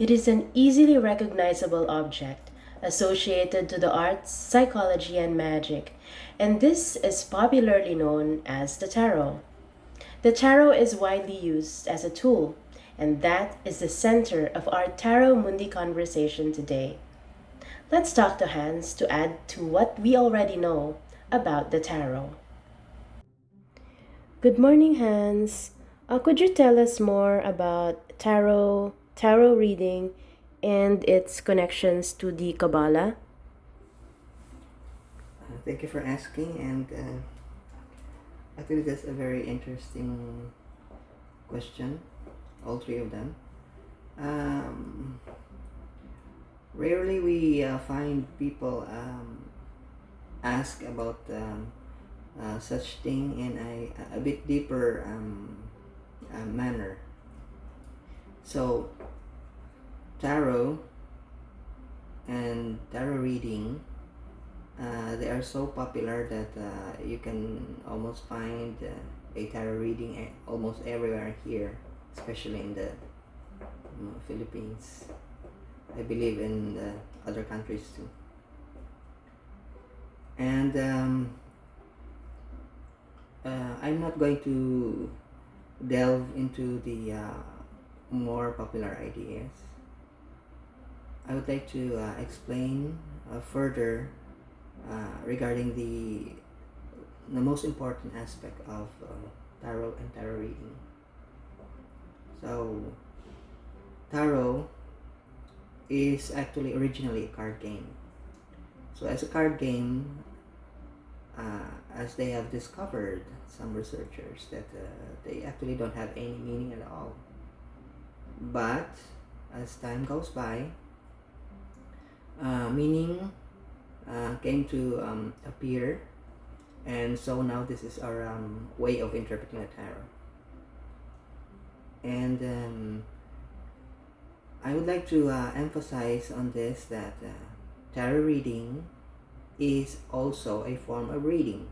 It is an easily recognizable object associated to the arts, psychology, and magic, and this is popularly known as the tarot. The tarot is widely used as a tool, and that is the center of our Tarot Mundi conversation today. Let's talk to Hans to add to what we already know about the tarot. Good morning, Hans. Could you tell us more about tarot reading, and its connections to the Kabbalah? Thank you for asking, and actually, that's a very interesting question. All three of them. Um, Rarely we find people ask about such thing in a bit deeper manner. So, tarot and tarot reading, they are so popular that you can almost find a tarot reading almost everywhere here, especially in the Philippines. I believe in the other countries too. And I'm not going to delve into the more popular ideas. I would like to explain further regarding the most important aspect of tarot and tarot reading. So, tarot is actually originally a card game. So as a card game, as they have discovered, some researchers, that they actually don't have any meaning at all. But as time goes by, meaning came to appear, and so now this is our way of interpreting a tarot. And I would like to emphasize on this that tarot reading is also a form of reading.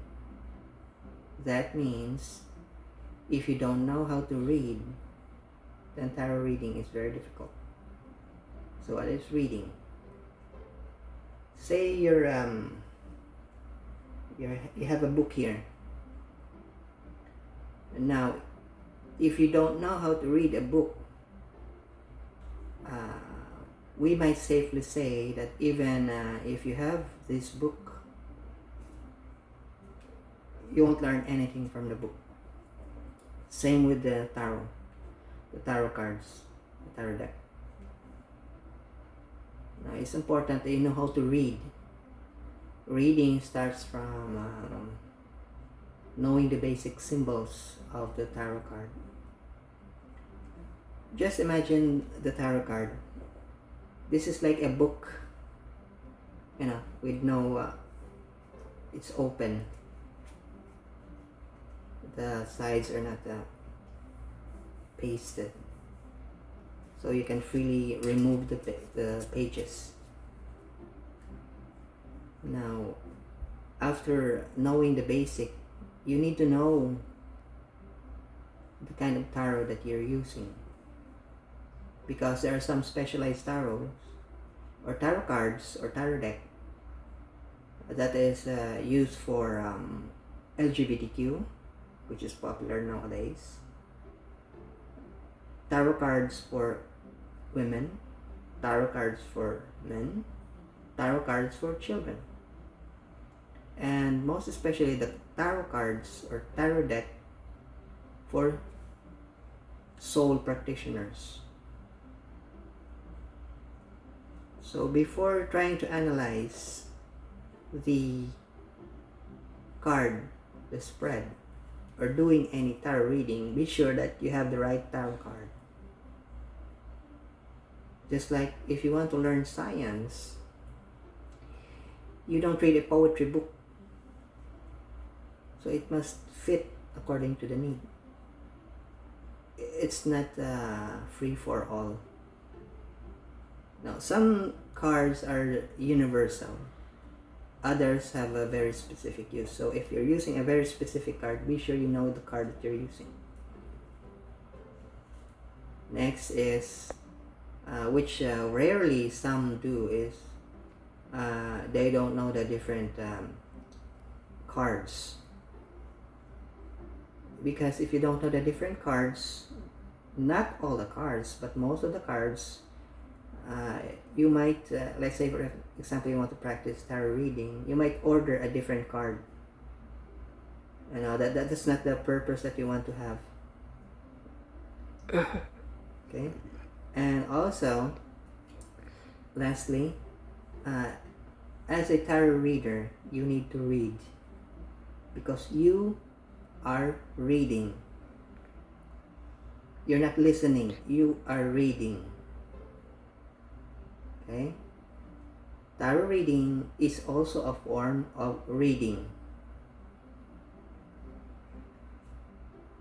That means if you don't know how to read, then tarot reading is very difficult. So what is reading? Say you have a book here. Now, if you don't know how to read a book, we might safely say that even if you have this book, you won't learn anything from the book. Same with the tarot cards, the tarot deck. Now, it's important that you know how to read. Reading starts from knowing the basic symbols of the tarot card. Just imagine the tarot card. This is like a book, with no, it's open. The sides are not pasted, so you can freely remove the pages. Now, after knowing the basic, you need to know the kind of tarot that you're using, because there are some specialized tarots or tarot cards or tarot deck that is used for LGBTQ, which is popular nowadays, tarot cards for women, tarot cards for men, tarot cards for children, and most especially the tarot cards or tarot deck for soul practitioners. So before trying to analyze the card, the spread, or doing any tarot reading, be sure that you have the right tarot card. Just like if you want to learn science, you don't read a poetry book. So it must fit according to the need. It's not free for all. Now, some cards are universal. Others have a very specific use. So if you're using a very specific card, be sure you know the card that you're using. Next is which rarely some do, is they don't know the different cards. Because if you don't know the different cards, not all the cards, but most of the cards, you might, let's say for example, you want to practice tarot reading, you might order a different card. You know, that's not the purpose that you want to have. Okay? And also, lastly, as a tarot reader, you need to read. Because you are reading. You're not listening, you are reading. Okay? Tarot reading is also a form of reading.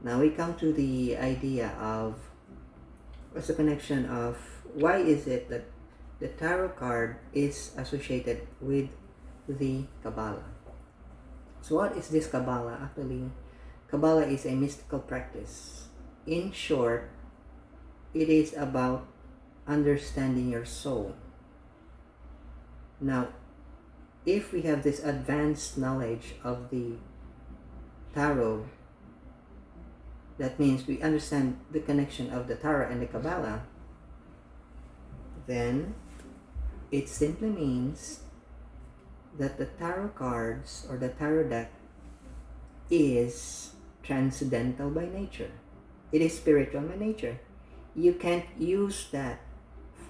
Now we come to the idea of what's the connection of why is it that the tarot card is associated with the Kabbalah. So what is this Kabbalah? Actually, Kabbalah is a mystical practice. In short, it is about understanding your soul. Now, if we have this advanced knowledge of the tarot, that means we understand the connection of the tarot and the Kabbalah, then it simply means that the tarot cards or the tarot deck is transcendental by nature. It is spiritual by nature. You can't use that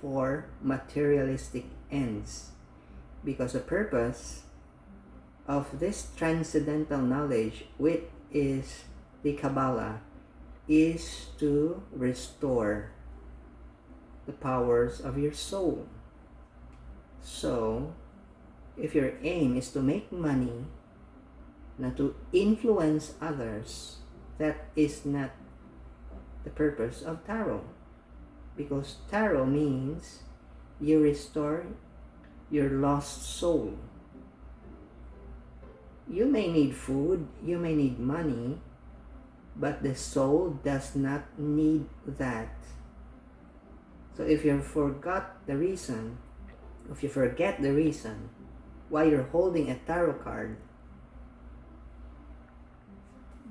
for materialistic ends, because the purpose of this transcendental knowledge, which is the Kabbalah, is to restore the powers of your soul. So, if your aim is to make money, not to influence others, that is not the purpose of tarot. Because tarot means you restore your lost soul. You may need food, you may need money, but the soul does not need that. So if you forget the reason why you're holding a tarot card,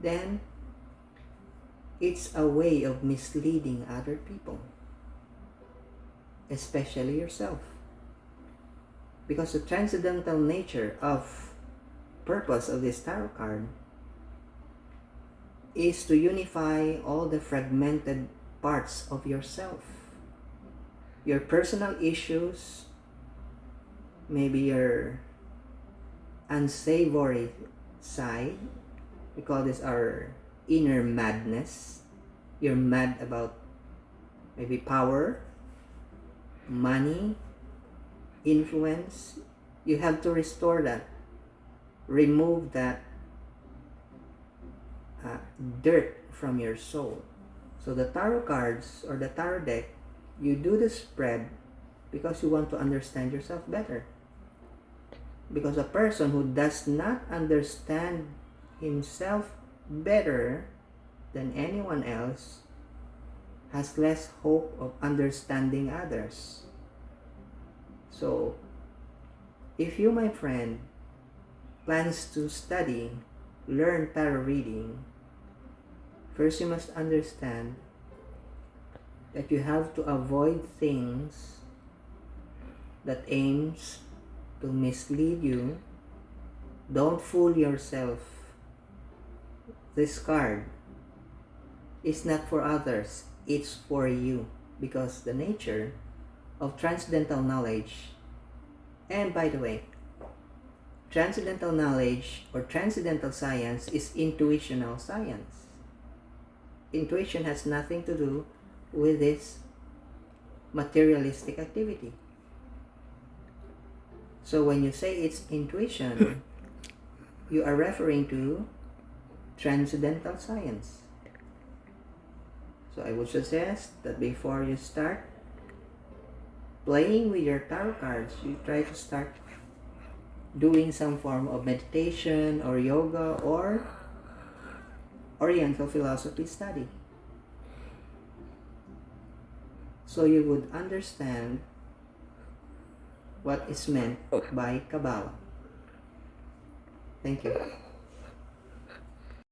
then it's a way of misleading other people, especially yourself. Because the transcendental nature of purpose of this tarot card is to unify all the fragmented parts of yourself. Your personal issues, maybe your unsavory side, we call this our inner madness. You're mad about maybe power, money, influence. You have to restore that, remove that dirt from your soul. So the tarot cards or the tarot deck, you do the spread because you want to understand yourself better. Because a person who does not understand himself better than anyone else has less hope of understanding others. So, if you, my friend, plans to learn tarot reading, first you must understand that you have to avoid things that aims to mislead you. Don't fool yourself. This card is not for others, it's for you, because the nature of transcendental knowledge, and by the way, transcendental knowledge or transcendental science is intuitional science. Intuition has nothing to do with this materialistic activity. So when you say it's intuition, you are referring to transcendental science. So I would suggest that before you start playing with your tarot cards, you try to start doing some form of meditation or yoga or Oriental philosophy study. so you would understand what is meant by Kabbalah. Thank you.